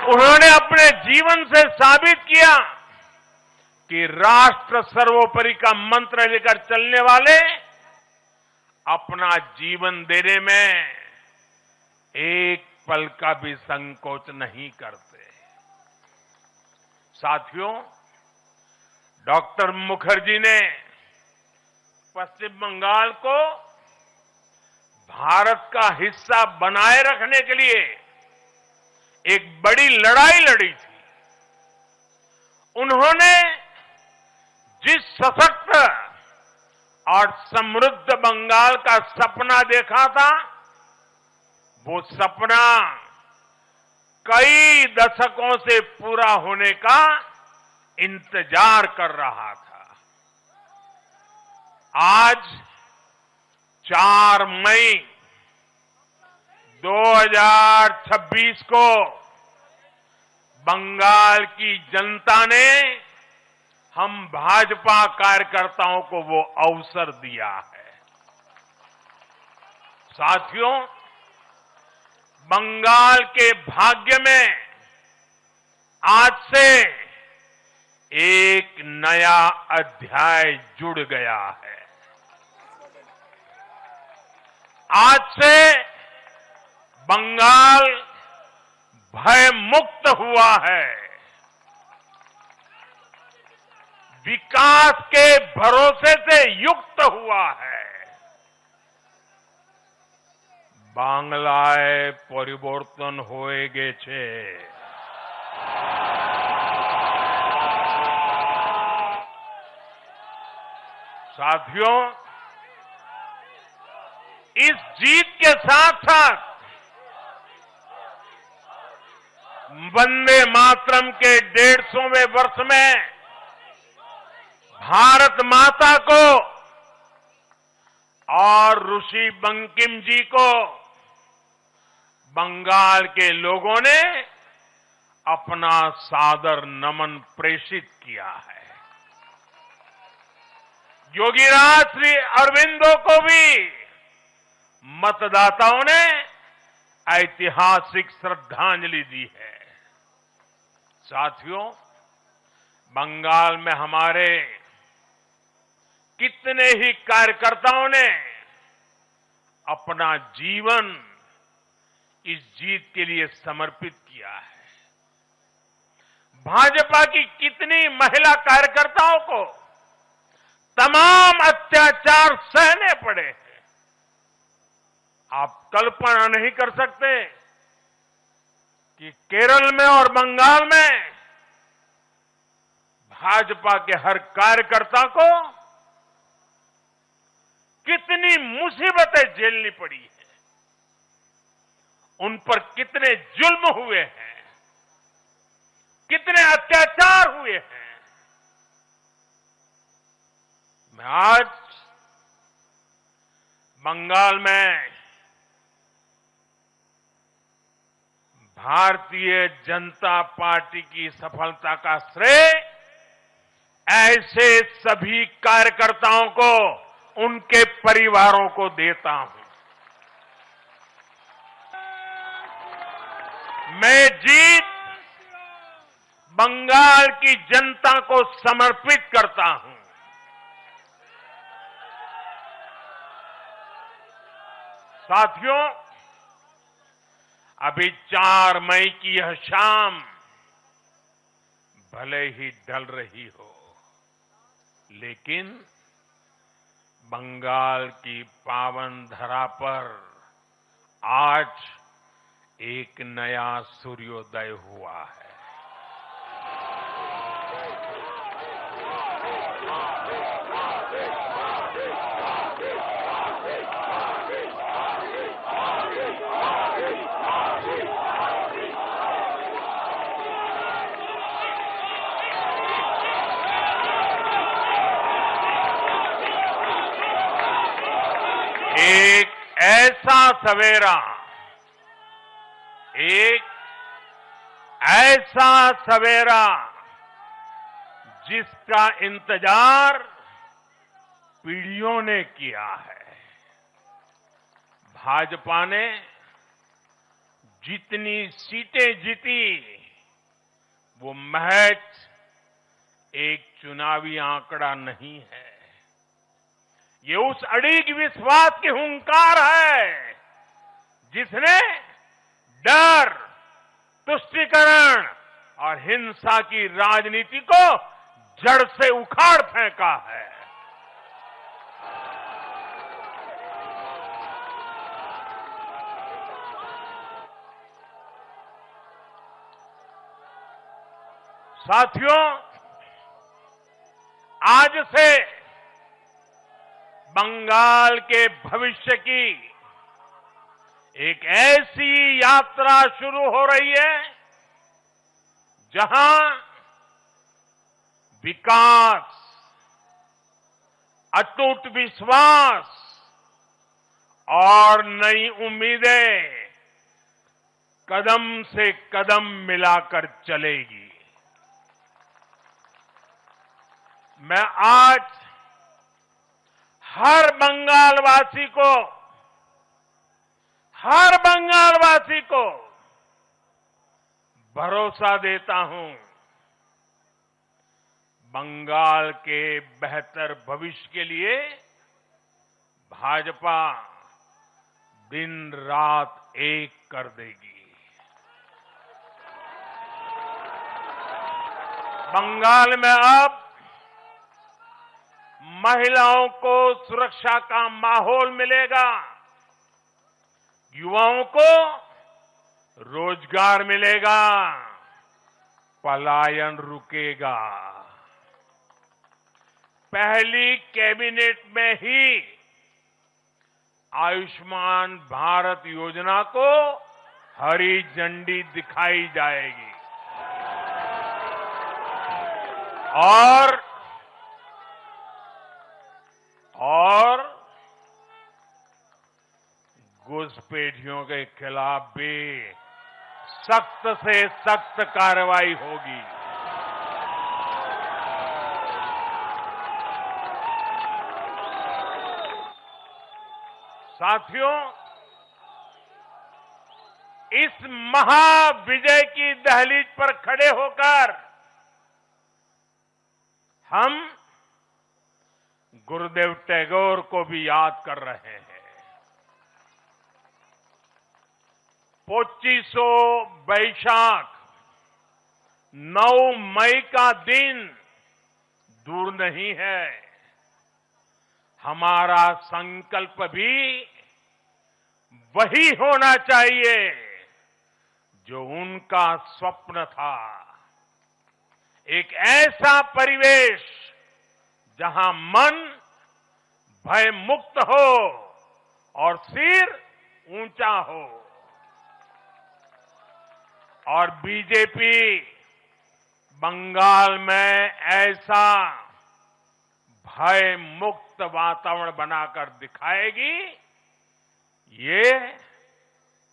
उन्होंने अपने जीवन से साबित किया कि राष्ट्र सर्वोपरि का मंत्र लेकर चलने वाले अपना जीवन देने में एक पल का भी संकोच नहीं करते। साथियों, डॉक्टर मुखर्जी ने पश्चिम बंगाल को भारत का हिस्सा बनाए रखने के लिए एक बड़ी लड़ाई लड़ी थी। उन्होंने जिस सशक्त और समृद्ध बंगाल का सपना देखा था, वो सपना कई दशकों से पूरा होने का इंतजार कर रहा था। आज 4 मई 2026 को बंगाल की जनता ने हम भाजपा कार्यकर्ताओं को वो अवसर दिया है। साथियों, बंगाल के भाग्य में आज से एक नया अध्याय जुड़ गया है। आज से बंगाल भय मुक्त हुआ है, विकास के भरोसे से युक्त हुआ है। বাংলায় পরিবর্তন হয়ে গেছে। साथियों, इस जीत के साथ साथ वंदे मातरम के 150वें वर्ष में भारत माता को और ऋषि बंकिम जी को बंगाल के लोगों ने अपना सादर नमन प्रेषित किया है। योगीराज श्री अरविंदो को भी मतदाताओं ने ऐतिहासिक श्रद्धांजलि दी है। साथियों, बंगाल में हमारे कितने ही कार्यकर्ताओं ने अपना जीवन इस जीत के लिए समर्पित किया है। भाजपा की कितनी महिला कार्यकर्ताओं को तमाम अत्याचार सहने पड़े हैं। आप कल्पना नहीं कर सकते कि केरल में और बंगाल में भाजपा के हर कार्यकर्ता को कितनी मुसीबतें झेलनी पड़ी है, उन पर कितने जुल्म हुए हैं, कितने अत्याचार हुए हैं। मैं आज बंगाल में भारतीय जनता पार्टी की सफलता का श्रेय ऐसे सभी कार्यकर्ताओं को, उनके परिवारों को देता हूं। मैं जीत बंगाल की जनता को समर्पित करता हूं। साथियों, अभी 4 मई की यह शाम भले ही ढल रही हो, लेकिन बंगाल की पावन धरा पर आज एक नया सूर्योदय हुआ है। एक ऐसा सवेरा, एक ऐसा सवेरा जिसका इंतजार पीढ़ियों ने किया है। भाजपा ने जितनी सीटें जीती, वो महज एक चुनावी आंकड़ा नहीं है। ये उस अड़िग विश्वास की हुंकार है जिसने डर, तुष्टीकरण और हिंसा की राजनीति को जड़ से उखाड़ फेंका है। साथियों, आज से बंगाल के भविष्य की एक ऐसी यात्रा शुरू हो रही है जहां विकास, अटूट विश्वास और नई उम्मीदें कदम से कदम मिलाकर चलेगी। मैं आज हर बंगालवासी को भरोसा देता हूं, बंगाल के बेहतर भविष्य के लिए भाजपा दिन रात एक कर देगी। बंगाल में अब महिलाओं को सुरक्षा का माहौल मिलेगा, युवाओं को रोजगार मिलेगा, पलायन रुकेगा। पहली कैबिनेट में ही आयुष्मान भारत योजना को हरी झंडी दिखाई जाएगी और घुसपैठियों के खिलाफ भी सख्त से सख्त कार्रवाई होगी। साथियों, इस महाविजय की दहलीज पर खड़े होकर हम गुरुदेव टैगोर को भी याद कर रहे हैं। 25 बैशाख 9 मई का दिन दूर नहीं है। हमारा संकल्प भी वही होना चाहिए जो उनका स्वप्न था। एक ऐसा परिवेश जहां मन भय मुक्त हो और सिर ऊंचा हो। और बीजेपी बंगाल में ऐसा भय मुक्त वातावरण बनाकर दिखाएगी, ये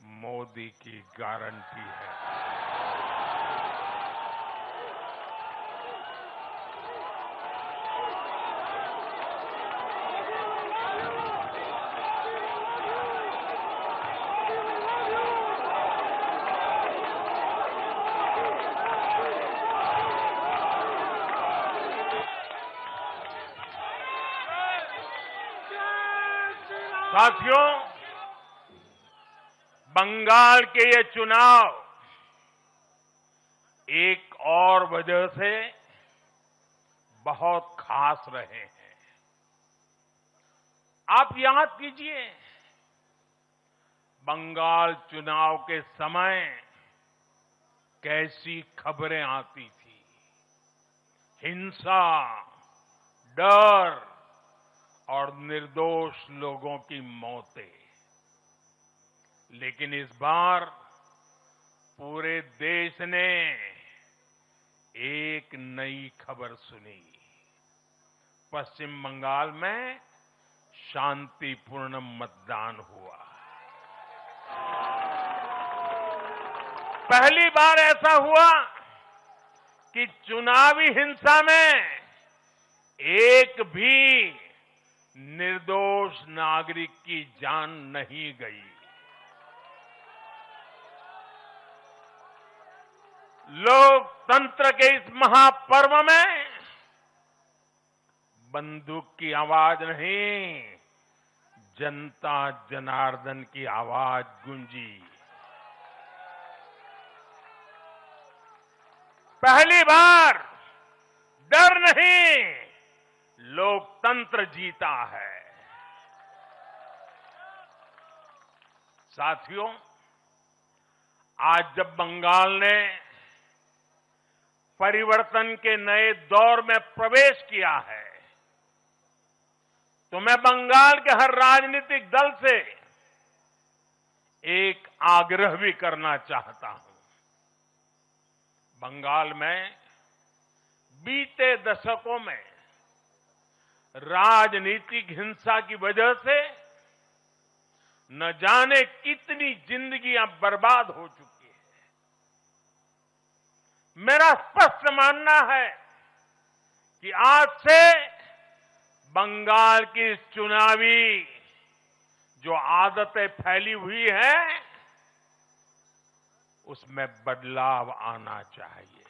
मोदी की गारंटी है। साथियों, बंगाल के ये चुनाव एक और वजह से बहुत खास रहे हैं। आप याद कीजिए, बंगाल चुनाव के समय कैसी खबरें आती थी। हिंसा, डर और निर्दोष लोगों की मौतें। लेकिन इस बार पूरे देश ने एक नई खबर सुनी। पश्चिम बंगाल में शांतिपूर्ण मतदान हुआ। पहली बार ऐसा हुआ कि चुनावी हिंसा में एक भी निर्दोष नागरिक की जान नहीं गई। लोकतंत्र के इस महापर्व में बंदूक की आवाज नहीं, जनता जनार्दन की आवाज गूंजी। पहली बार डर नहीं, लोकतंत्र जीता है। साथियों, आज जब बंगाल ने परिवर्तन के नए दौर में प्रवेश किया है, तो मैं बंगाल के हर राजनीतिक दल से एक आग्रह भी करना चाहता हूं। बंगाल में बीते दशकों में राजनीतिक हिंसा की वजह से न जाने कितनी जिंदगियां बर्बाद हो चुकी है। मेरा स्पष्ट मानना है कि आज से बंगाल की चुनावी जो आदतें फैली हुई हैं, उसमें बदलाव आना चाहिए।